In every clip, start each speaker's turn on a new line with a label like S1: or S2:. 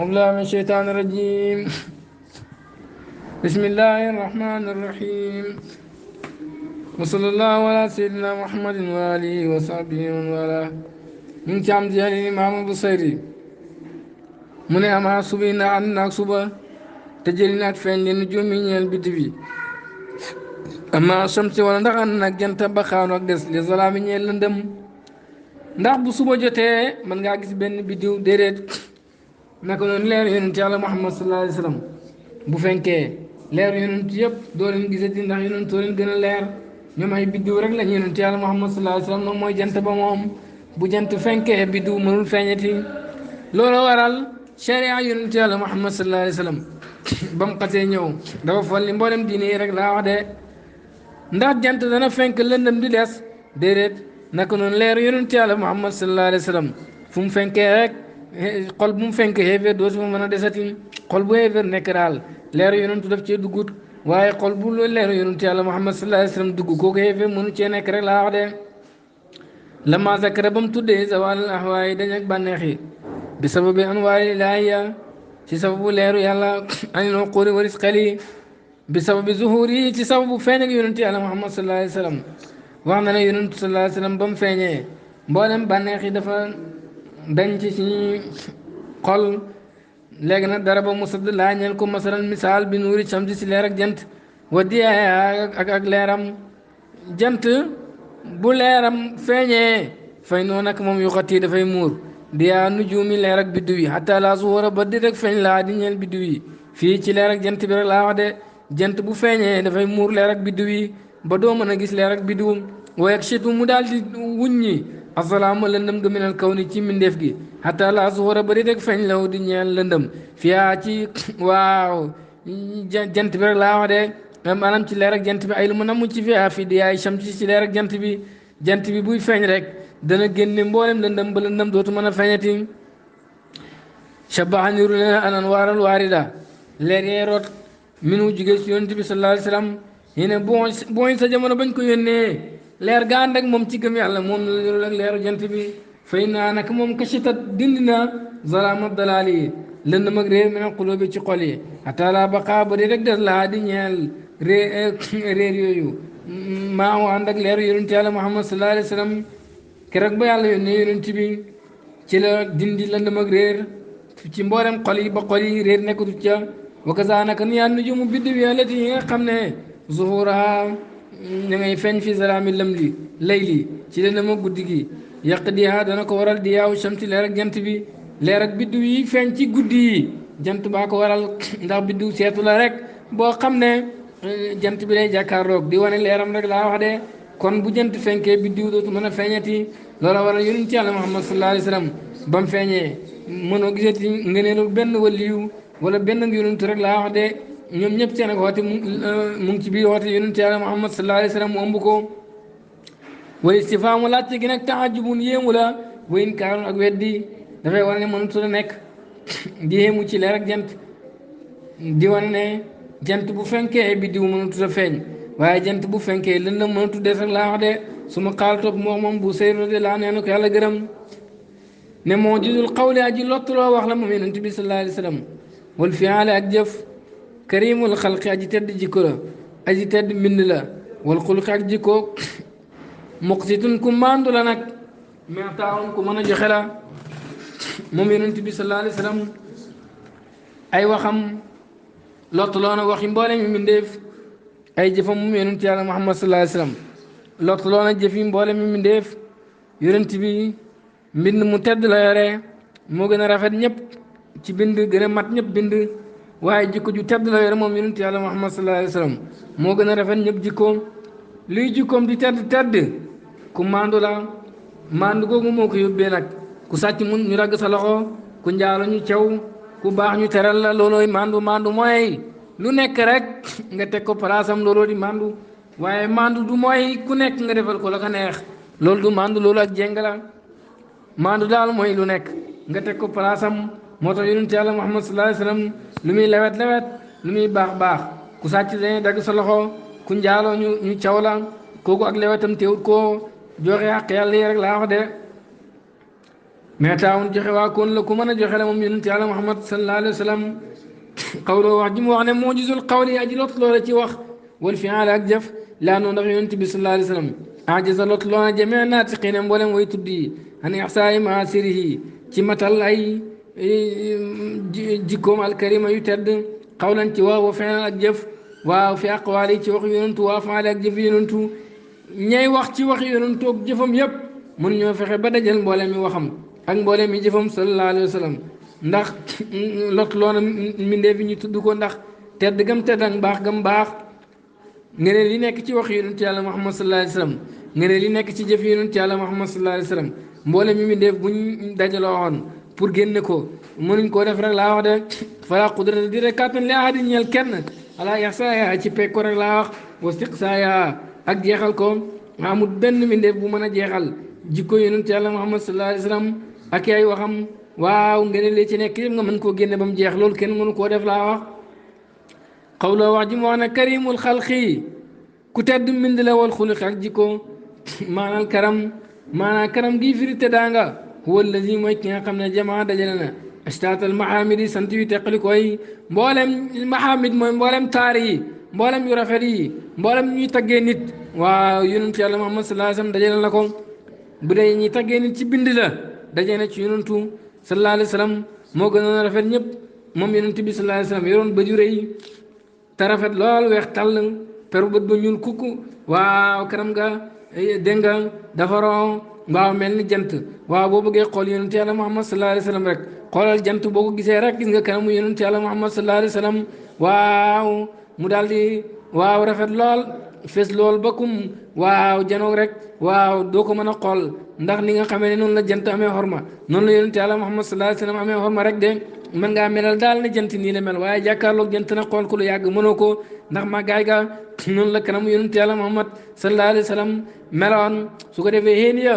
S1: الله من الشيطان الرجيم. بسم الله الرحمن الرحيم. وصلى الله على سيدنا محمد وآله وصحبه ومن والاه. من كام ديال الإمام البصيري من أما سبينا عنا سبا تجرينات فين لنجوم من البدوي أما الشمس ولا نغن جنت بخان وقدس لظلام لندم ndax bu suba jotee man ngaa gis benn biddiw déedéet naka noonu leer yonent yàlla Muhammad sallallahu alayhi wa sallam bu fenkee leer yonent yëpp doo leen gisati ndax yonent doo leen gën a leer ñoom ay biddiw rek lañ yonent yàlla Muhammad sallallahu alayhi wa sallam moom mooy jant ba moom bu jant fenkee biddiw mënul feeñati loolu waral sharia yonent yàlla Muhammad sallallahu alayhi wa sallam ba mu xasee ñëw dafa fol li mboolem diine yi rek laa wax de ndax jant dana fenk lëndëm di des déedéet naka noonu leer yonent yàlla Muhammad sallallahu alayhi wa sallam fu mu fenkee rek xol bu mu fenk xeefeer doo si fa mën a desati xol bu xeefeer nekk daal leer yonentu daf cee duggut waaye xol bu leer yonent yàlla Muhammad sallallahu alayhi wa sallam dugg kooku xeefeer mënu cee nekk rek laa wax de lama zakara ba mu tuddee zawal ahwaay dañ ak bànneex yi bi sababi anwaari ilaahiya ci sababu leeru yàlla anil uquuli wa risqali bi sababi zuhuri ci sababu feeñ ak yonent yàlla Muhammad sallallahu alayhi wa sallam wax na ne yonent sallallahu alayhi wa sallam ba mu feeñee mboolem bànneex yi dafa dañ ci suñuy xol léegi nag dara ba musadd laa ñeel ko masalan misaal bi nuuri samsi si leer ak jant wa diyaa ak leeram jant bu leeram feeñee fay noonu nag moom yuxat yi dafay muur diyaa nujuumi leer ak biddu yi xataa laa su war a ba di rek feeñ laa di ñeel biddu yi fii ci leer ak jant bi rek laa wax de jant bu feeñee dafay muur leer ak biddu yi ba doo mën a gis leer ak biddu waaye ak chitu mu daal di wuññi asalaama lëndëm ga minal kaw ni ci mbindeef gi xataa laa su war a bari rek feeñ law di ñeel lëndëm fiyaa ci waaw jant bi rek laa wax de maanaam ci leer ak jant bi ay lu mu namu ci fiyaa fii di yaay sam ci leer ak jant bi buy feeñ rek dana génne mboolem lëndëm ba lëndëm dootu mën a feeñati shabaha niru leen anan waaral waarida leer yee root minu jóge si yonent bi sallallahu alayhi wa sallam yéene booñ sa jamono bañ ko yónnee leer ga ànd ak moom ci gëm yàlla moom la niru ak leeru jant bi fay naa nag moom kasitat dindi na zalaama dalaali yi lëndëm ak réer min al qulubi ci xol yi hatta la baqa ba di rek des laa di ñeel réer yooyu maa ngi ànd ak leeru yonent yàlla Muhammad sallallahu alayhi wa sallam keroog ba yàlla yónnee yonent bi ci la dindi lëndëm ak réer ci mboolem xol yi ba xol yi réer nekkatu ca wa kaza naka ni yàlla nujumu biddiw yi allati yi nga xam ne zuhuraha ña ngay feeñ fi zalaami layli ci lëndëm ak guddi gi yàq diha dana ko waral di yaaw shamsi leer ak jant bi leer ak biddiw yi feeñ ci guddi yi jant baa ko waral ndax biddiw seetu la rek boo xam ne jant bi lay jàkkaarloog di wane leeram rek laa wax de kon bu jant fenkee biddiw dootu mën a feeñati loola waral yonent yàlla Muhammad sallallahu alayhi wa sallam ba mu feeñee mënoo gisati ngëneelu benn waliyu wala benn yonent rek laa wax de ñoom ñëpp seen ak woote mu ngi ci biir woote yonent yàlla Muhammad sallallahu alayhi wa sallam mu ëmb ko wa istifaamu laajte gi nag taajubun yéemu la wa inkaarun ak weddi dafay wane ne mënut a nekk di yéemu ci leer ak jant di wane ne jant bu fenkee biddiw mënut a feeñ waaye jant bu fenkee lëndëm mënut a des rek laa wax de su ma xaal topp moom bu seyro de laa nee na ko yàlla gërëm ne moo jidul xawli aji lottuloo wax la moom yonent bi sallallahu alayhi wa sallam wal fiaale ak jëf karimul xalqi aji tedd jikko la aji tedd mbind la wal xulqi ak jikko muqsitun ku mandu la nag meextaawun ku mën a joxe la moom yonent bi sallallahu alayhi wa sallam ay waxam lottuloona waxi mboolem mi mbindéef ay jëfam moom yonent yàlla Muhammad sallallahu alayhi wa sallam lottuloona jëfi mboolem mi mbindéef yonent bi mbind mu tedd la yore moo gën a rafet ñëpp ci bind gën a mat ñëpp bind waaye jikko ju tedd la yore moom yonent yàlla Muhammad sallallahu alayhi wa sallam moo gën a rafet ñëpp jikkoom luy jikkoom di tedd ku mandu la mandu googu moo ko yóbbee nag ku sàcc mun ñu ragg sa loxo ku njaalo ñu caw ku baax ñu teral la loolooy mandu mooy lu nekk rek nga teg ko palaasam looloo di mandu waaye mandu du mooy ku nekk nga defal ko la ko neex loolu du mandu loolu ak jéng la mandu daal mooy lu nekk nga teg ko palaasam moo tax yonent yàlla Muhammad sallallahu alayhi wa sallam lu muy lewet lu muy baax ku sàcc dañuy dagg sa loxo ku njaaloo ñu caw la kooku ak lewetam teewut koo joxe xaq yàlla yi rek laa wax de mais taawun joxe waa kon la ku mën a joxe la moom yonent yàlla Muhammad sallallahu alayhi wa sallam xawloo wax ji mu wax ne mujisul xawli aji lot loola ci wax wal fi'aal ak jëf laa noonu ndax yonent bi sallallahu alayhi wa sallam ajiza lot loona jamee naatiqiina mboolem way tuddi an ixsaayi maasirihi ci matal ay jikkoom alkarima yu tedd xawlan ci wax wa fi'aal ak jëf waaw fi aqwaali ci wax yonentu waa faale ak jëf yonentu ñay wax ci wax yonentu ak jëfam yépp mën ñoo fexe ba dajal mboolem mi waxam ak mboolem mi jëfam sallallahu alayhi wa sallam ndax lot loona mbindee fi ñu tudd ko ndax tedd gam tedd ak baax gam baax nga ne li nekk ci wax yonentu yàlla Muhammad sallallahu alayhi wa sallam nga ne li nekk ci jëf yonentu yàlla Muhammad sallallahu alayhi wa sallam mboolem mi mbindee buñ dajaloo woon pour génne ko mënuñ koo def rek laa wax de fala qudrata di rek kàttan li ahadin ñeel kenn ala yaxsaaya ci peg ko rek laa wax wastiqsaaya ak jeexal ko amul benn mbindeef bu mën a jeexal jikko yonent yàlla Muhammad sallallahu alayhi wa sallam ak ay waxam waaw nga ne li ci nekk yëpp nga mën koo génne ba mu jeex loolu kenn mënu koo def laa wax xawloo wax ji mu wax ne karimul xalqi ku tedd mbind la wal xuluqi ak jikko maanaal karam gii firi teddaanga huwa allazi mooy ki nga xam ne jamaa dajale na astaatal mahamidi sant yu teqali koy mboolem mahamid mooy mboolem taar yi mboolem yu rafet yi mboolem ñuy taggee nit waaw yonent yàlla Muhammad sallallahu alayhi wa sallam dajale na ko bu dee ñuy taggee nit ci bind la dajee na ci yonentu sallallahu alayhi wa sallam moo gënoon a rafet ñëpp moom yonent bi sallallahu alayhi wa sallam yoroon ba ju rëy te rafet lool weex tàll peru bët ba ñuul kukku waaw kanam ga dégg nga dafa ron waaw mel ni jant waaw boo bëggee xool yonent yàlla Muhammad sallallahu alayhi wa sallam rek xoolal jant boo ko gisee rek gis nga kanamu yonent yàlla Muhammad sallallahu alayhi wa sallam waaw mu daal di waaw rafet lool fes lool bakum waaw janoog rek waaw doo ko mën a xool ndax ni nga xamee ne noonu la jant amee xorma noonu la yonent yàlla Muhammad sallallahu alayhi wa sallam amee xorma rek de mën ngaa melal daal ne jant nii la mel waaye jàkkaarloog jant na xool ko lu yàgg mënoo ko ndax màggaay ga noonu la kanamu yonent yàlla Muhammad sallallahu alayhi wa sallam meloon su ko defee xéen ya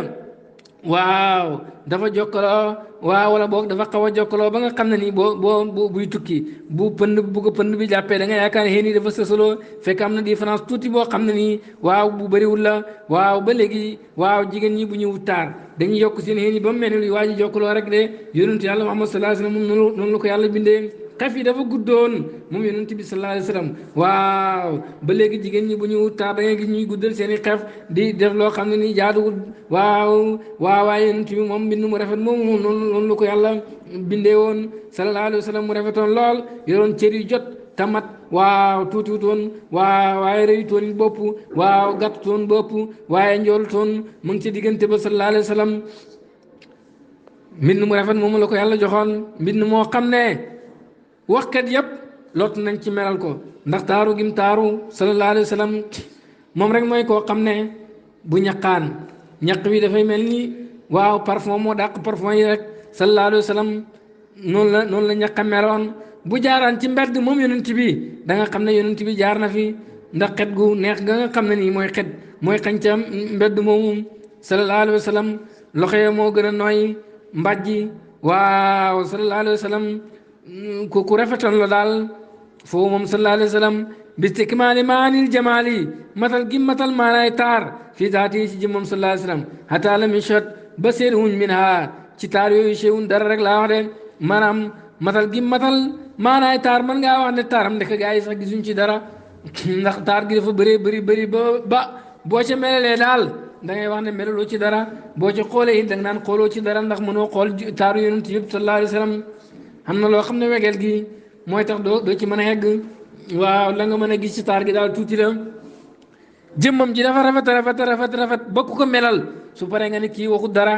S1: waaw dafa jokkaloo waaw wala boog dafa xaw a jokkaloo ba nga xam ne nii boo buy tukki bu ko pënd bi jàppee da nga yaakaar ne xéen yi dafa sësaloo fekk am na différence tuuti boo xam ne nii waaw bu bëriwul la waaw ba léegi waaw jigéen ñi bu ñu taar dañuy yokk seen xéen yi ba mu mel ni waa ji jokkaloo rek de yonent yàlla Muhammad sallallahu alayhi wa sallam noonu la ko yàlla bindee xef yi dafa guddoon moom yonent bi sallallahu alayhi wa sallam waaw ba léegi jigéen ñi bu ñu taar da ngay gis ñuy guddal seen i xef di def loo xam ne nii jaaduwul waaw waaye yonent bi moom mbind mu rafet moomu noonu la ko yàlla bindee woon sallallahu alayhi wa sallam mu rafetoon lool yoroon cër yu jot tamat waaw tuutiwut woon waaw waaye rëyutoon bopp waaw gàttutoon bopp waaye njoolutoon mu ngi ci diggante ba sallallahu alayhi wa sallam mbind mu rafet moomu la ko yàlla joxoon mbind moo xam ne waxkat yëpp lot nañ ci melal ko ndax taaru gim taaru sallallahu alayhi wa sallam moom rek mooy koo xam ne bu ñaqaan ñaq bi dafay mel ni waaw parfum moo dàq parfum yi rek sallallahu alayhi wa sallam noonu la ñaqa meloon bu jaaraan ci mbedd moom yonent bi da nga xam ne yonent bi jaar na fi ndax xet gu neex ga nga xam ne nii mooy xañ ca mbedd moomu sallallahu alayhi wa sallam loxo yi moo gën a nooy mbàjji waaw sallallahu alayhi wa sallam ku rafetoon la daal foofu moom sallallahu alayhi wa sallam bistikmaali maanil jamaali matal gi matal maanaay taar fii zaati ci jëmmam sallallahu alayhi wa sallam hatta lam yashhad ba seet wuñ min ha ci taar yooyu séewun dara rek laa wax de maanaam matal gi matal maanaay taar man ngaa wax ne taaram ndek gaa yi sax gisuñ ci dara ndax taar gi dafa bëri ba boo ca melalee daal da ngay wax ne melaloo ci dara boo ci xoolee it da nga naan xooloo ci dara ndax mënoo xool taaru yonent yëpp sallallahu alayhi wa sallam xam na loo xam ne wegeel gi mooy tax doo ci mën a yegg waaw la nga mën a gis ci taar gi daal tuuti la jëmmam ji dafa rafet ba ku ko melal su paree nga ne kii waxut dara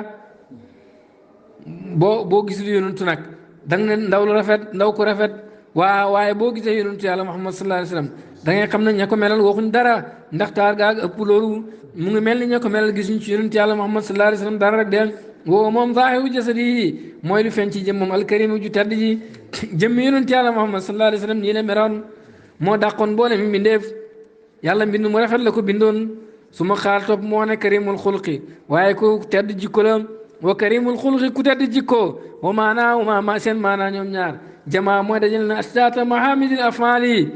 S1: boo gisul yonentu nag da nga ne ndaw lu rafet ndaw ko rafet waaye boo gisee yonentu yàlla Muhammad sallallahu alayhi wa sallam da ngay xam ne ña ko melal waxuñ dara ndax taar gaag ëpp loolu mu ngi mel ni ña ko melal gisuñ ci yonentu yàlla Muhammad sallallahu alayhi wa sallam dara rek de woo moom zaahiru jasadi yi mooy lu feeñ ci jëmmam alkarim ju tedd ji jëmmi yonent yàlla Muhammad sallallahu alayhi wa sallam nii la meroon moo dàqoon boole mi mbindeef yàlla mbind mu rafet la ko bindoon su ma xaal topp moo ne karimul xulqi waaye ku tedd jikko la wa karimul xulqi ku tedd jikko wa maanaa seen maanaa ñoom ñaar jamaa mooy dajal na asdaata mahamidil afmaali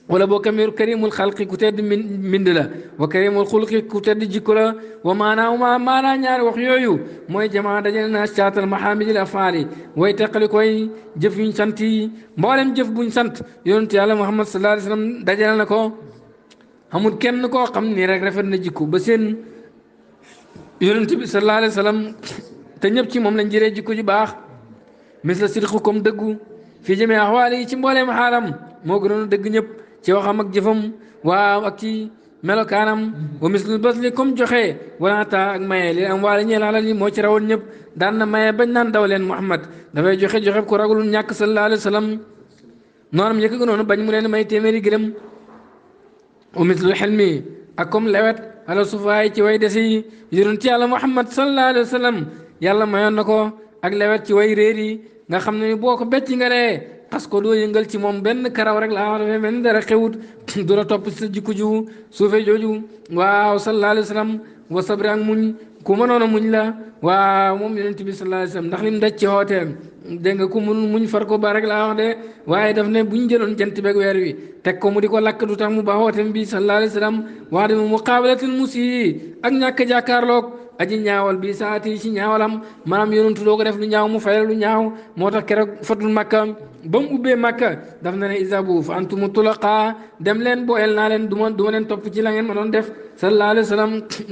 S1: wala boo karimul xalqi ku tedd mbind la wa karimul xulqi ku tedd jikko la wa maanaa ñaari wax yooyu mooy jamaa dajale na caatal mahamidil afaali way teqali koy jëf yuñ sant yi mboolem jëf buñ sant yonent yàlla muhammad sallallahu alayhi wa sallam dajale na ko amul kenn koo xam ni rek rafet na jikko ba seen yonent bi sallallahu alayhi wa sallam te ñëpp ci moom lañ jëree jikko ju baax misla sidqu comme dëggu fii jëmee axwaali yi ci mbooleem xaalam moo gënoon a dëgg ñëpp ci waxam ak jëfam waaw ak ci melokaanam wa mislul basli comme joxe wala taa ak maye li am waale ñeel alal yi moo ci rawoon ñëpp daan na maye bañ naan daw leen Muhammad dafay joxe ko ragulul ñàkk sallallahu alayhi wa sallam noonam yëkk gënoon bañ mu leen may téeméeri gërëm wa mislul xelmi ak comme lewet ala sufaay ci way desi yi yonent yàlla Muhammad sallallahu alayhi wa sallam yàlla mayoon na ko ak lewet ci way réer yi nga xam ne ni boo ko becci nga ree xas ko doo yëngal ci moom benn karaw rek laa wax benn dara xewut du la topp sa jikko ju suufe jooju waaw sallallahu alayhi wa sallam wa sabri ak muñ ku mënoon a muñ la waaw moom yonent bi sallallahu alayhi wa sallam ndax lim daj ci xooteem dégg nga ku mun muñ far ko ba rek laa wax de waaye daf ne bu ñu jëloon jant beeg weer wi teg ko mu di ko lakk du tax mu ba xooteem bi sallallahu alayhi wa sallam wax de mu muqaabalatil musii ak ñàkk jàkkaarloog aji ñaawal bi saati ci ñaawalam maanaam yonentu doo ko def lu ñaaw mu fayal lu ñaaw moo tax keroog fatul makka ba mu ubbee makka daf na ne isabu fa antumu tulaqa dem leen booyal naa leen du ma leen topp ci la ngeen ma doon def sallallahu alayhi wa sallam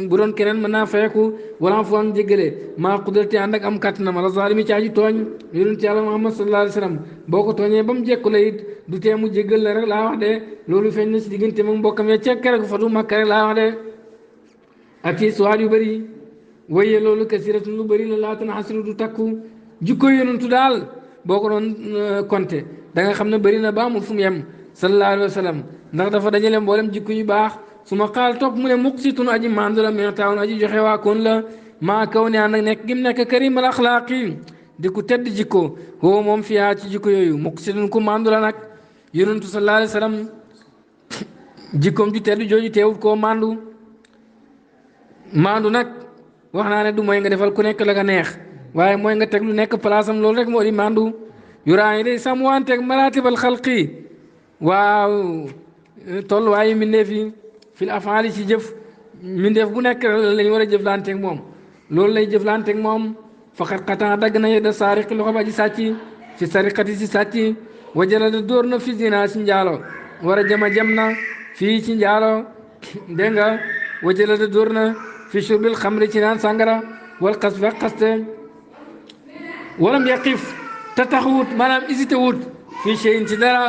S1: bu doon keneen mën naa feeku wala fu am jéggale maa qudrati ànd ak am kàttanam ala zalimi ci aji tooñ yonent yàlla muhammad sallallahu alayhi wa sallam boo ko tooñee ba mu jekku la it du tee mu jéggal la rek laa wax de loolu feeñ na si diggante moom mbokkam ya ca keroog fatul makka rek laa wax de ak ci suwaat yu bëri waye loolu kasiratun lu bëri la laatan xasiru du takku jikko yonentu daal boo ko doon compté da nga xam ne bëri na ba amul fu mu yem sallallahu alayhi wa sallam ndax dafa dajale mboolem jikko yu baax su ma xaal topp mu ne muqsitun aji mandu la mais taawun aji joxe waa koon la maa kaw ne ànd ak nekk gim nekk karim al axlaaqi di ku tedd jikko woo moom fiyaa ci jikko yooyu muqsitun ku mandu la nag yonentu sallallahu alayhi wa sallam jikkoom ju tedd jooju teewut koo mandu nag wax naa ne du mooy nga defal ku nekk la nga neex waaye mooy nga teg lu nekk place am loolu rek moo di mandu yuraan yi day sàmm wanteeg maratibal xalqi waaw tolluwaayu mbindeef yi fil afaali ci jëf mbindeef bu nekk lañ war a jëflanteeg moom loolu lay jëflanteeg moom faqat xataa dagg na yedda saariqi loxo ba ji sàcc ci sariqati si sàcc wajala da dóor na fi zina ci njaalo war a jama jam na fii ci njaalo dégg nga wajala da dóor na fi shurbil xamri ci naan sàngara wal xas fa xaste walam yaqif te taxawut maanaam hésité wut fii cheyin ci dara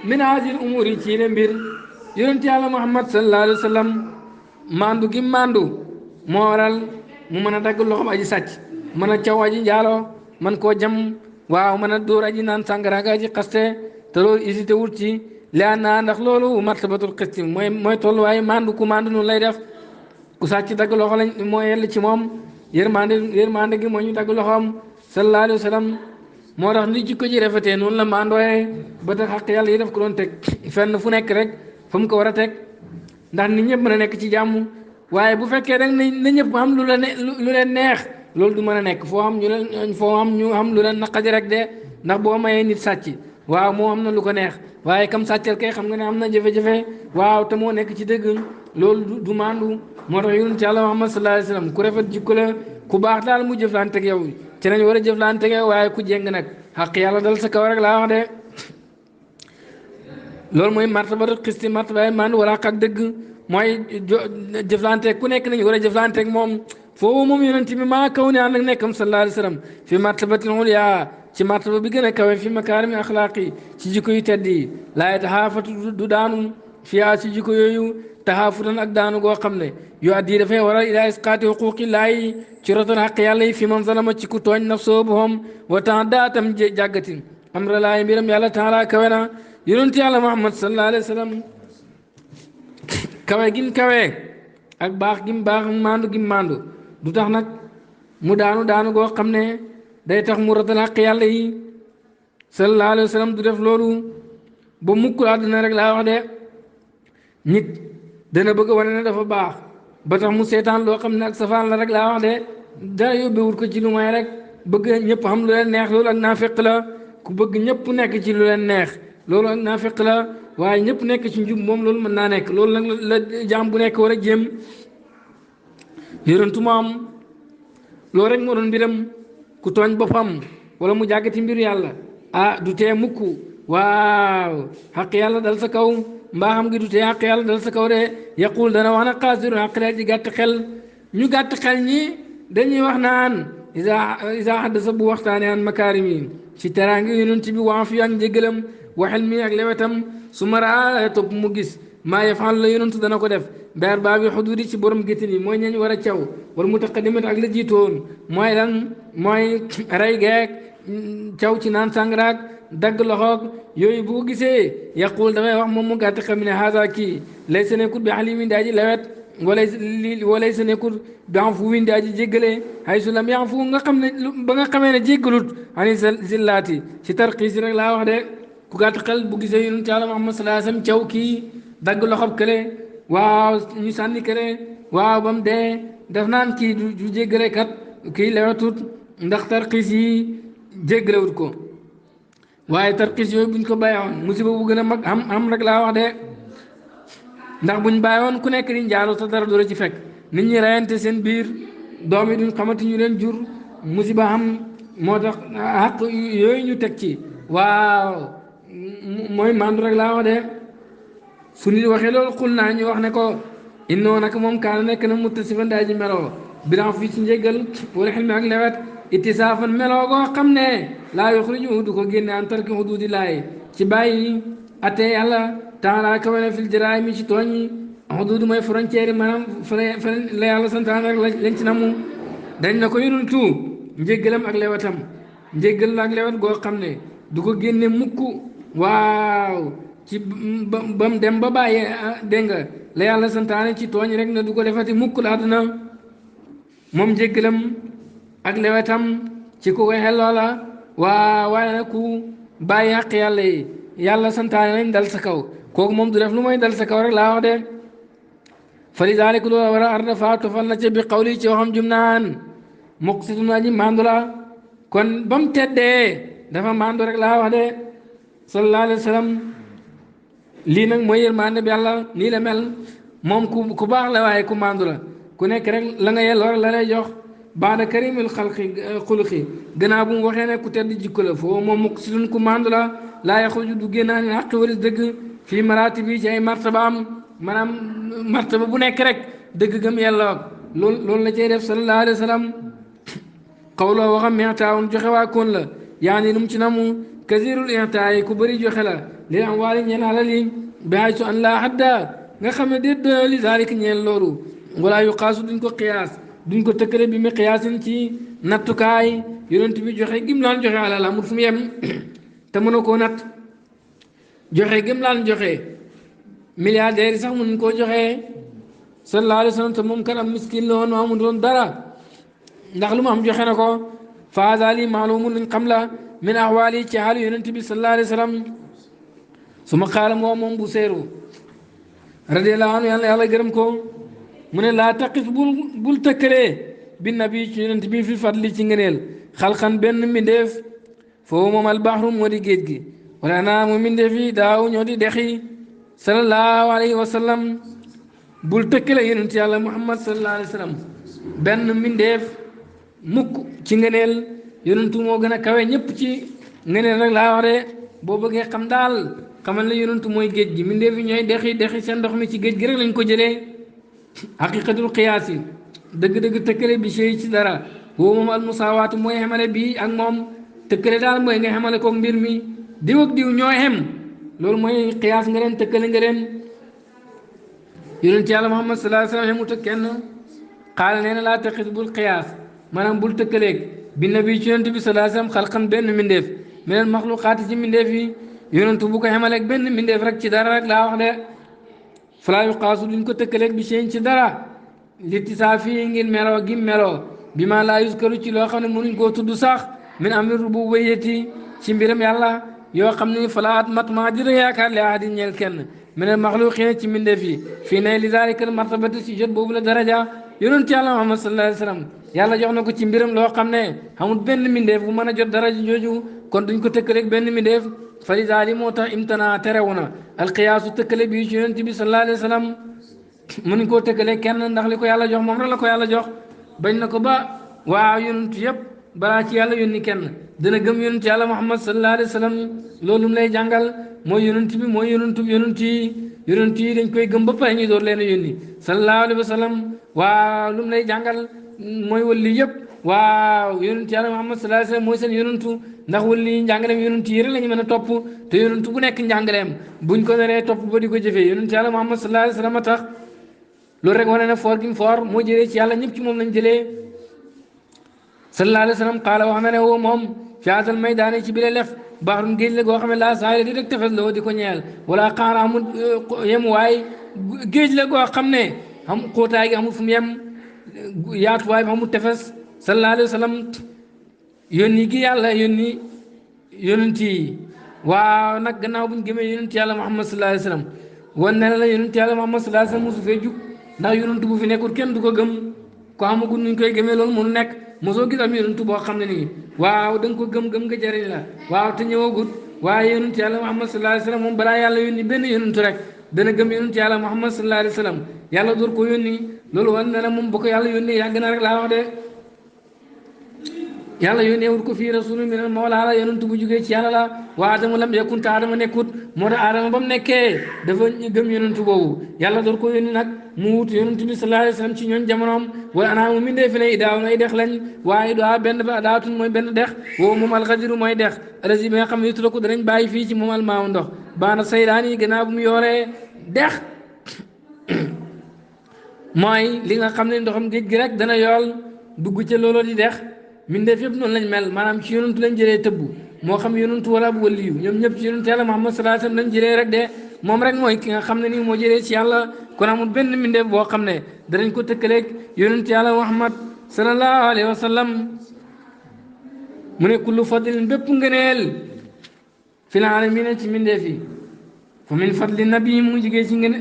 S1: min haazil umuur yi ci yile mbir yonent yàlla muhammad sallallahu alayhi wa sallam mandu gi mandu moo waral mu mën a dagg loxoom aji sàcc mën a caw aji njaalo man koo jam waaw mën a dóor aji naan sàngara ak aji xaste te loolu hésité wut ci laan naa ndax loolu martabatul xisti mooy tolluwaay mandu ku mandu noonu lay def ku sàcc dagg loxo lañ moo yell ci moom yërmande gi moo ñu dagg loxoom sallallahu alayhi wa sallam moo tax ni jikko ji rafetee noonu la mandooyee ba tax xaq yàlla yi daf ko doon teg fenn fu nekk rek fa mu ko war a teg ndax nit ñëpp mën a nekk ci jàmm waaye bu fekkee rek na ñëpp xam lu leen neex loolu du mën a nekk foo xam lu leen naqadi rek de ndax boo mayee nit sàcc waaw moo am na lu ko neex waaye kam sàccal kay xam nga ne am na jafe-jafe waaw te moo nekk ci dëgg loolu du mandu moo tax yonent Yàlla Muhammad sallallahu alayhi wa sallam ku rafet jikko la ku baax daal mu jëflanteeg yow ci nañ war a jëflanteeg yow waaye ku jéng nag xaq yàlla dal sa kaw rek laa wax de loolu mooy martabatu xisti martabaay mandu wala ak dëgg mooy jëflanteeg ku nekk nañ war a jëflanteeg moom foofu moom yonent bi maa kaw ne ànd ak nekkam sallallahu alayhi wa sallam fi martabatil ulya ci martaba bi gën a kawe fi makaarimi axlaaqi ci jikko yu tedd yi laay taxaafatu du daanu fiyaa ci jikko yooyu taxaafutan ak daanu goo xam ne yu addi dafay waral ilaa isqaati xuquqi laay ci rotal xaq yàlla yi fi man zalama ci ku tooñ nafsoo boppam wa temps daatam jàggati amra laay mbiram yàlla taala kawe na yonent yàlla Muhammad sallallahu alayhi wa sallam kawe gim kawe ak baax gim baax mandu gim mandu du tax nag mu daanu goo xam ne day tax mu rotal xaq yàlla yi sallallahu alayhi wa sallam du def loolu ba mukk àdduna rek laa wax de nit dana bëgg wane ne dafa baax ba tax mu seetaan loo xam ne ak safaan la rek laa wax de dara yóbbewut ko ci lu may rek bëgg ñëpp xam lu leen neex loolu ak naafiq la ku bëgg ñëpp nekk ci lu leen neex loolu ak naafiq la waaye ñëpp nekk ci njub moom loolu mën naa nekk loolu nag la jaam bu nekk war a jéem yonentu moom loolu rek moo doon mbiram ku tooñ boppam wala mu jàggati mbir yàlla du tee mukk waaw xaq yàlla dal sa kaw mbaa xam gi du tee xaq yàlla dal sa kaw de yaqul dana wax na xaasiru xaq la ji gàtt xel ñu gàtt xel ñi dañuy wax naan isa xaddasa bu waxtaane an makaarim yi ci teraangi yonent bi waa fi ak njëgalam waxel mi ak lewetam su ma raa topp mu gis maa yafal la yonent dana ko def beer baa bi xuduudi ci borom géttin yi mooy ñañ war a caw wala mutaqaddimat ak la jiitoon mooy lan mooy rey geek caw ci naan sàngaraak dagg loxoog yooyu bu ko gisee yaqul dafay wax moom mu gàtt xam ne haasa kii lay sa nekkut bi xalimin daa ji lewet walay sa nekkut bi am fu win daa ji jéggale hay su lam yaam fu nga xam ne ba nga xamee ne jéggalut ani zillaati ci tarxiis rek laa wax de ku gàtt xel bu gisee yonent Yàlla Muhammad sallallahu alayhi wasallam caw kii dagg loxob kële waaw ñu sànni kële waaw ba mu dee def naan kii du jéggale kat kii lewetut ndax tarxiis yi jéggalewut ko waaye tarxiis yooyu buñ ko bàyyoon musiba bu gën a mag am rek laa wax de ndax buñ bàyyoon ku nekk di njaaru sa dara du la ci fekk nit ñi reyante seen biir doom yi duñ xamante ñu leen jur musiba am moo tax xaq yooyu ñu teg ci waaw mooy mandu rek laa wax de su nit waxee loolu xul naa ñu wax ne ko innoo nag moom kaana nekk na muttasifan daa ji meloo biran fii ci njéggal wala xilmi ak lewet ittisaafan meloo goo xam ne laa yuxriju du ko génne an tarki xuduudi laay ci bàyyi attee yàlla taala kawe na fil jaraay mi ci tooñ yi xuduud mooy frontière yi maanaam fa la yàlla santaan rek lañ ci namu dañ na ko yonentu njéggalam ak lewetam njéggal ak lewet goo xam ne du ko génne mukk waaw ci ba mu dem ba bàyyi dégg nga la yàlla santaane ci tooñ rek ne du ko defati mukk la àdduna moom njéggalam ak lewetam ci ku waxee loola waaye nag ku bàyyi xaq yàlla yi yàlla santaane nañ dal sa kaw kooku moom du def lu mooy dal sa kaw rek laa wax de fa li daalik loola war a arda faa tofal na ca bi xawli ci waxam jum naan muqsitun aji mandu la kon ba mu teddee dafa mandu rek laa wax de sallallahu alayhi wa sallam lii nag mooy yërmande bi yàlla nii la mel moom ku baax la waaye ku mandu la ku nekk rek la nga yelloo rek la lay jox baada karimil xuluqi gannaaw bu mu waxee ne ku tedd jikko la foo moom muqsitun ku mandu la laa yaxruju du génnaa ni xaqi waris dëgg fii maraati bi ci ay martaba am maanaam martaba bu nekk rek dëgg gëm yelloo loolu la cay def sallallahu alayhi wa sallam xawloo waxam mextaawun joxe waa koon la yaa ni num ci namu kasirul intaayi ku bëri joxe la li am waali ñeen alal yi bi hay su an laa xadda nga xam ne déet doyo li zalik ñeen loolu wala yu xaasu duñ ko xiyaas duñ ko tëkkale bi mi xiyaasin ci nattukaay yonent bi joxe gim laan joxe alal amul fu mu yem te mën a koo natt joxe gim laan joxe milliardaire yi sax mën koo joxe sallallahu alayhi wa sallam te moom kan am miskin la woon amul doon dara ndax lu mu am joxe na ko faazali maalumun luñ xam la min ahwaali ci xaalu yonent bi sallallahu alayhi wa sallam su ma xaalam woo moom bu seeru radiyallahu anhu yàlla gërëm ko mu ne laa taqis bul tëkkalee bi nabi ci yonent bi fi fadli ci ngëneel xalxan benn mbindeef foofu moom albaxru moo di géej gi wala naa mu mbindeef yi daaw ñoo di dexi sallallahu alayhi wa sallam bul tëkkale yonent yàlla muhammad sallallahu alayhi wa sallam benn mbindeef mukk ci ngëneel yonentu moo gën a kawe ñëpp ci ngëneel rek laa wax de boo bëggee xam daal xamal ne yonentu mooy géej gi mbindeef yi ñooy dexi seen ndox mi ci géej gi rek lañ ko jëlee xaqiqatul qiyaas yi dëgg-dëgg tëkkale bi sey ci dara woo moom almusaawaatu mooy xamale bii ak moom tëkkale daal mooy nga xamale koog mbir mi diw ak diw ñoo xem loolu mooy qiyaas nga leen tëkkale nga leen yonent yàlla muhammad sallallahu alayhi wa sallam xemut ak kenn xaala nee na laa taqis bul qiyaas maanaam bul tëkkaleeg bi nabi ci yonent bi sallallahu alayhi wa sallam xalqan benn mbindeef minal maxluqaati ci mbindeef yi yonentu bu ko xamaleeg benn mbindeef rek ci dara rek laa wax de falaa yuqaasu duñ ko tëkkaleeg bi seen ci dara littisaa fii ngir meloo gi meloo bi ma laa yuskaru ci loo xam ne mënuñ koo tudd sax min amri rububiyyati ci mbiram yàlla yoo xam ne falaat mat maa dina yaakaar li ahadin ñeel kenn minal maxluqiina ci mbindeef yi fii nay li zaalika martabati si jot boobu la daraja yonent yàlla Muhammad sallallahu alayhi wa sallam yàlla jox na ko ci mbiram loo xam ne xamul benn mbindeef bu mën a jot daraja jooju kon duñ ko tëkkaleeg benn mbindeef falidaali moo tax imtana terewu na alqiyaasu tëkkale bi ci yonent bi sallallahu alayhi wa sallam mënuñ koo tëkkale kenn ndax li ko yàlla jox moom rek la ko yàlla jox bañ na ko ba waaw yonent yëpp balaa ci yàlla yónni kenn dana gëm yonent yàlla muhammad sallallahu alayhi wa sallam loolu mu lay jàngal mooy yonent bi mooy yonent yi dañ koy gëm ba pare ñu door leen a yónni sallallahu alayhi wa sallam waaw lu mu lay jàngal mooy wali yëpp waaw yonent yàlla muhammad sallallahu alayhi wa sallam mooy seen yonentu ndax wali njàngaleem yonent yi rek la ñu mën a topp te yonentu bu nekk njàngaleem buñ ko naree topp ba di ko jëfee yonent yàlla muhammad sallallahu alayhi wa sallam a tax loolu rek wane na foor gi mu foor moo jëlee ci yàlla ñëpp ci moom lañ jëlee sallallahu alayhi wa sallam qaala wax na ne woo moom fi haazal maydaani ci bile lef baxrun géej la goo xam ne laa saahila di rek tefes la woo di ko ñeel wala xaara amul yem waay géej la goo xam ne am xóotaay gi amul fu mu yem yaatuwaay bi amul tefes sallallahu alayhi wa sallam yónni gi yàlla yónni yonent yi waaw nag gannaaw buñ gëmee yonent yàlla muhammad sallallahu alayhi wa sallam wan ne la yonent yàlla muhammad sallallahu alayhi wa sallam mosu fee jug ndax yonent bu fi nekkul kenn du ko gëm ko amagul nuñ koy gëmee loolu mënu nekk mosoo gis am yonent boo xam ne nii waaw da nga ko gëm nga jëriñ la waaw te ñëwagut waaye yonent yàlla muhammad sallallahu alayhi wa sallam moom balaa yàlla yónni benn yonent rek dana gëm yonent yàlla muhammad sallallahu alayhi wa sallam yàlla door ko yónni loolu wan ne la moom ba ko yàlla yónni yàgg na rek laa wax de yàlla yónnee wut ko fii rasulun minal mawla la yonent bu jugee ci yàlla la wa adama lam yakun te adama nekkut moo tax adama ba mu nekkee dafa gëm yonent boobu yàlla door ko yónni nag mu wut yonent bi sallallahu alayhi wa sallam ci ñoon jamonoom wala anaamu min dee fi ne daaw nay dex lañ waaye daa benn ba daatun mooy benn dex woo moom alxadiru mooy dex alasi bi nga xam ne yutula ko danañ bàyyi fii ci moom almaaw ndox baana saydaan yi gannaaw bu mu yoree dex mooy li nga xam ne ndoxam géej gi rek dana yool dugg ca looloo di dex mindeef yëpp noonu lañ mel maanaam ci yonantu lañ jëlee tëbb moo xam yonantu wala bu waliyu ñoom ñëpp ci yonantu yàlla Muhammad sallallahu alayhi wasallam lañ jëlee rek de moom rek mooy ki nga xam ne nii moo jëlee ci yàlla kon amul benn mindeef boo xam ne danañ ko tëkkaleeg yonantu yàlla Muhammad sallallahu alayhi wasallam mu ne kullu fadlin bépp ngëneel fil aalamiina ci mindeef yi fa min fadli nabi mu jigee ci ngeen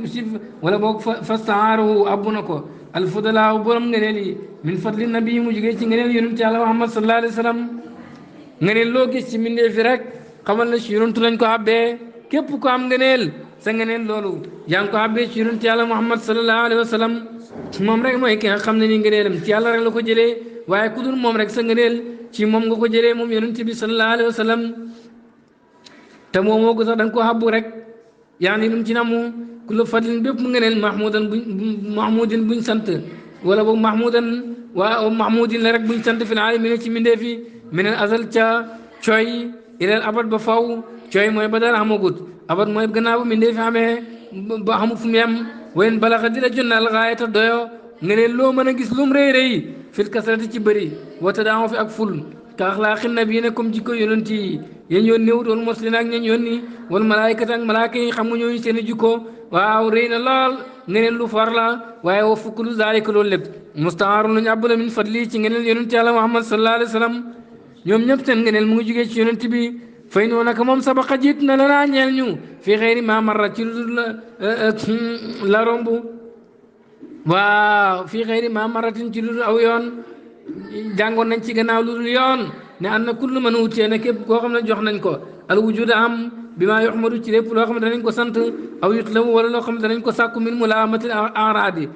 S1: wala boog fastaaru abbu na ko alfudalaa borom ngëneel yi min fadli nabi mu jigee ci ngëneel yonent yàlla Muhammad sallallahu alayhi wa sallam ngëneel loo gis ci mbindee fi rek xamal na ci yonentu lañ ko àbbee képp ko am ngëneel sa ngëneel loolu yaa ngi ko àbbee ci yonent yàlla Muhammad sallallahu alayhi wa sallam moom rek mooy ki nga xam ne ni ngëneelam ci yàlla rek la ko jëlee waaye ku dul moom rek sa ngëneel ci moom nga ko jëlee moom yonent bi sallallahu alayhi wa sallam te moom moo ko sax da nga ko àbbu rek yaa ni lu mu ci namu kullu fadlin bépp mu ngëneel mahmudin buñ sant wala boog mahmudan waa mahmudin la rek buñ sant fil aalamiina ci mbindee fi minal azal ca cooy ilal abad ba faw cooy mooy ba dara xamagut abad mooy gannaaw bu mbindee fi xamee ba xamut fu mu yem wayen balaxa di la jonna alxaayata doyo ngëneel loo mën a gis lum rëy rëy fil kasrati ci bëri wata daa fi ak ful ka axlaaqi nabiina comme jikko yonent yi yéen yónni wut wal mursaliin ak ñeen yónni wal malaayikata ak malaaka yi xam nga ñooñu seen i jikko waaw rëy na lool ngëneel lu far la waaye wa fukk lu zaalika loolu lépp mustaaru luñu àbb la min fadli ci ngëneel yonent yàlla Muhammad sallallahu alayhi wa sallam ñoom ñëpp seen ngëneel mu ngi jugee ci yonent bi fay noo naka moom sabaqa jiit na la naa ñeel ñu fii xëyri ma marra ci lu dul la romb waaw fii xëyri ma marratin ci lu dul aw yoon jàngoon nañ ci gannaaw lu dul yoon ne an na kullu man wutee ne képp koo xam ne jox nañ ko al wujud am bi maa yuxmadu ci lépp loo xam ne danañ ko sant aw yutlabu wala loo xam ne danañ ko sàkku min mulaamatil araadi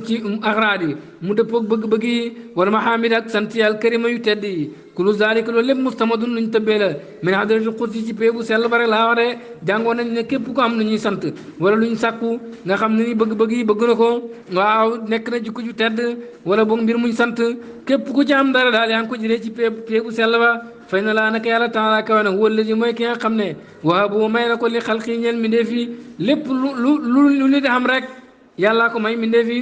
S1: ci axraadi mu dëppoog bëgg-bëgg yi wala mahamid ak sant yàlla karima yu tedd yi kulu zalika loolu lépp mustamadun luñ tëbbee la min hadratil qudsi ci pee bu sell ba rek laa wax de jàngoon nañ ne képp ko am lu ñuy sant wala luñ sàkku nga xam ne ni bëgg-bëgg yi bëgg na ko waaw nekk na jikko ju tedd wala boog mbir muñ sant képp ku ci am dara daal yaa ngi ko jëlee ci pee bu sell ba fay na laa naka yàlla taala kawe nag wala ji mooy ki nga xam ne waa bu may na ko li xalqi ñeel mi ndee fi lépp lu nit am rek yàllaa ko may mi ndee fi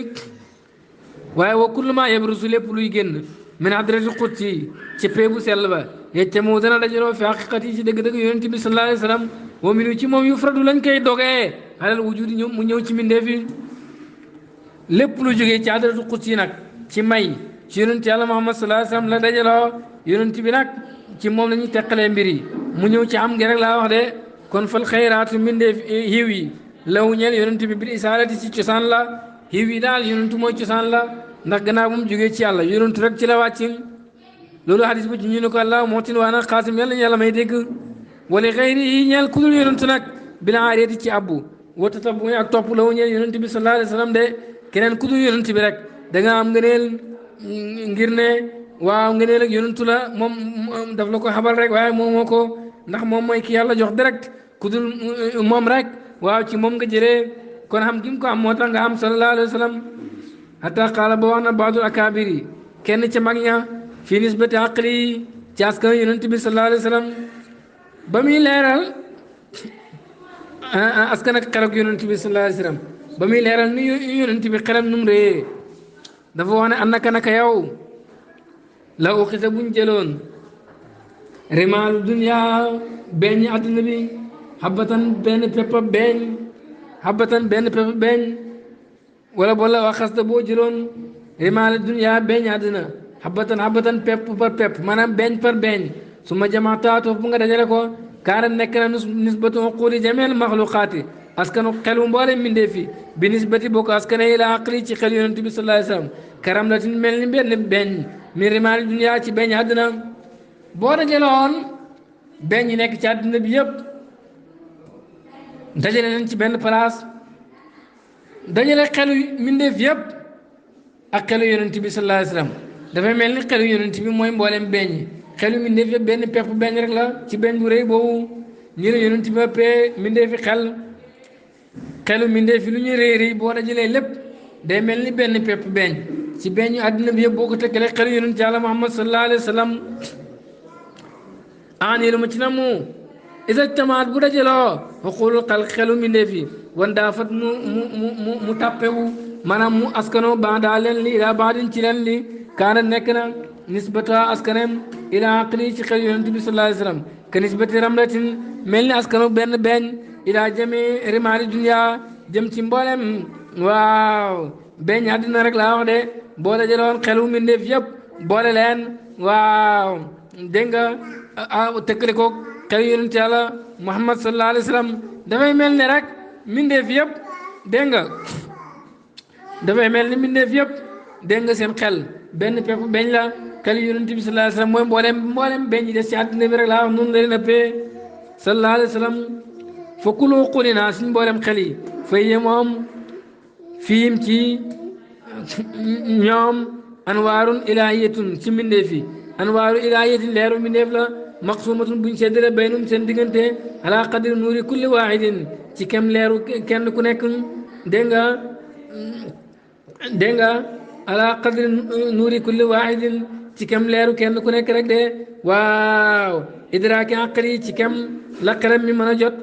S1: waaye wa kullu ma yabrusu lépp luy génn min hadrati qudsi ci pee bu sell ba yecce moo dana dajaloo fi haqiqat yi ci dëgg-dëgg yonent bi sallallahu alayhi wa sallam wa minu ci moom yu fradu lañ koy dogee alal wujudi ñëw mu ñëw ci mi ndee fi lépp lu jógee ci hadrati qudsi nag ci may ci yonent yàlla Muhammad sallallahu alayhi wa sallam la dajaloo yonent bi nag ci moom la ñuy teqalee mbir yi mu ñëw ci am gi rek laa wax de kon fal xayraatu mbindeef xiiw yi law ñeel yonent bi bil isaalati ci cosaan la xiiw yi daal yonentu mooy cosaan la ndax gannaaw bu mu jógee ci yàlla yonentu rek ci la wàccin loolu hadis bu ci ñu ne ko allah mootin waa nag xaasim yàlla may dégg wala xëyri yi ñeel ku dul yonent nag bila aariyati ci abbu wata tab muy ak topp la wu ñeel yonent bi sallallahu alayhi wa sallam de keneen ku dul yonent bi rek da nga am ngëneel ngir ne waaw ngëneel ak yonentu la moom daf la ko xabal rek waaye moom moo ko ndax moom mooy ki yàlla jox direct ku dul moom rek waaw ci moom nga jëlee kon xam gi mu ko am moo tax nga am sallallahu alayhi wa sallam hatta qaala ba wax na baadul akaabir yi kenn ca mag ña fii nisbati aqli ci askan yonent bi sallallahu alayhi wa sallam ba muy leeral askan ak xelak yonent bi sallallahu alayhi wa sallam ba muy leeral ni yonent bi xelam num réyee dafa wax ne annaka naka yow la uxisa buñ jëloon rimaalu dunya beñ àdduna bi xabatan benn peppa beñ xabatan benn peppa beñ wala bola wax xasta boo jëloon rimaalu dunya beñ àdduna xabatan pepp par pepp maanaam beñ par beñ su ma jamaataatoo bu nga dajale ko kaara nekk na nisbatu uquli jameel maxluqaati askanu xelu mboole mbindee fi bi nisbati boo ko askane ila aqli ci xel yonent bi sallallahu alayhi wa sallam karam la tin mel ni benn beñ mi rimaali dunya ci beñ àdduna boo dajaloon beñ yi nekk ci àdduna bi yëpp dajale leen ci benn place dajale xelu mbindeef yëpp ak xelu yonent bi sallallahu alayhi wa sallam dafay mel ni xelu yonent bi mooy mboolem beñ yi xelu mbindeef yëpp benn pepp beñ rek la ci beñ bu rëy boobu nii la yonent bi ëppee mbindeef yi xelu mbindeef yi lu ñuy rëy rëy boo dajalee lépp day mel ni benn pepp beñ ci beñ àddina bi yëpp boo ko tëkkalee xelu yonent yàlla Muhammad sallallahu alayhi wa sallam ani lu ma ci na mu isa tamaat bu dajaloo xuqulul xelu mbindeef yi wan daa fat mu tàppewu maanaam mu askanoo ba daa leen li ilaa baadin ci leen li kaana nekk na nisbata askanem ilaa aqli ci xel yonent bi sallallahu alayhi wa sallam ka nisbati ramlatin mel ni askanu benn beñ ilaa jami rimaali dunya jëm ci mboolem waaw beñ àddina rek laa wax de boo dajaloon xelu mbindeef yëpp boole leen waaw dégg nga tëkkale ko xelu yonent yàlla Muhammad sallallahu alayhi wa sallam dafay mel ni rek mbindeef yëpp dégg nga dafay mel ni mbindeef yëpp dégg nga seen xel benn pepp beñ la xel yonent bi sallallahu alayhi wa sallam mooy mboolem beñ yi des ci àddina bi rek laa wax noonu la leen ëppee sallallahu alayhi wa sallam fa kulu qulina suñ mboolem xel yi fay ye moom fiim ci ñoom anwaarun ilaahiyatun ci mbindeef yi anwaaru ilaahiyatin leeru mbindeef la maqsumatun buñ seddale baynum seen diggante ala qadri nuuri kulli waahidin ci kem leeru kenn ku nekk dégg nga ala qadri nuuri kulli waahidin ci kem leeru kenn ku nekk rek de waaw idraaki aqli ci kem la xelam mi mën a jot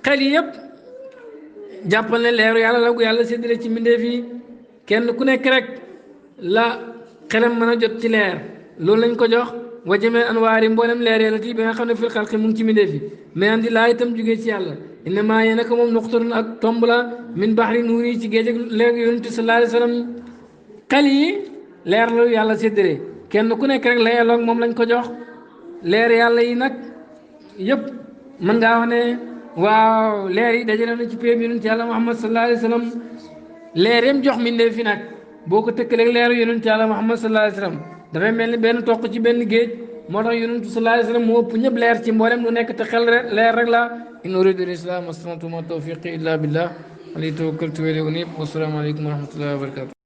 S1: xel yi yëpp jàppal ne leeru yàlla la gu yàlla séddale ci mbindeef yi kenn ku nekk rek la xelam mën a jot ci leer loolu lañ ko jox wa jamee anwaari mboolem leer yàlla ti bi nga xam ne fil xalqi mu ngi ci mbindeef yi mais andi laa itam jugee ci yàlla innama yéen ak moom nuqtarun ak tomb la min baxri nuuri ci géej ak leer yonent sallallahu alayhi wa sallam xel yi leer la yàlla séddale kenn ku nekk rek la yàlla moom lañ ko jox leer yàlla yi nag yëpp mën ngaa wax ne waaw leer yi dajale na ci péeb yonent yàlla Muhammad sallallahu alayhi wa sallam leer yam jox mbindeef fi nag boo ko tëkkaleeg leeru yonent yàlla Muhammad sallallahu alayhi wa sallam dafay mel ni benn toq ci benn géej moo tax yonent sallallahu alayhi wa sallam moo ëpp ñëpp leer ci mboolem lu nekk te xel leer rek la in uridu al-islam mastata'tu ma tawfiqi illa billah alayhi tawakkaltu wa ilayhi unib wa salaamu alaykum wa rahmatullahi wa barakatuh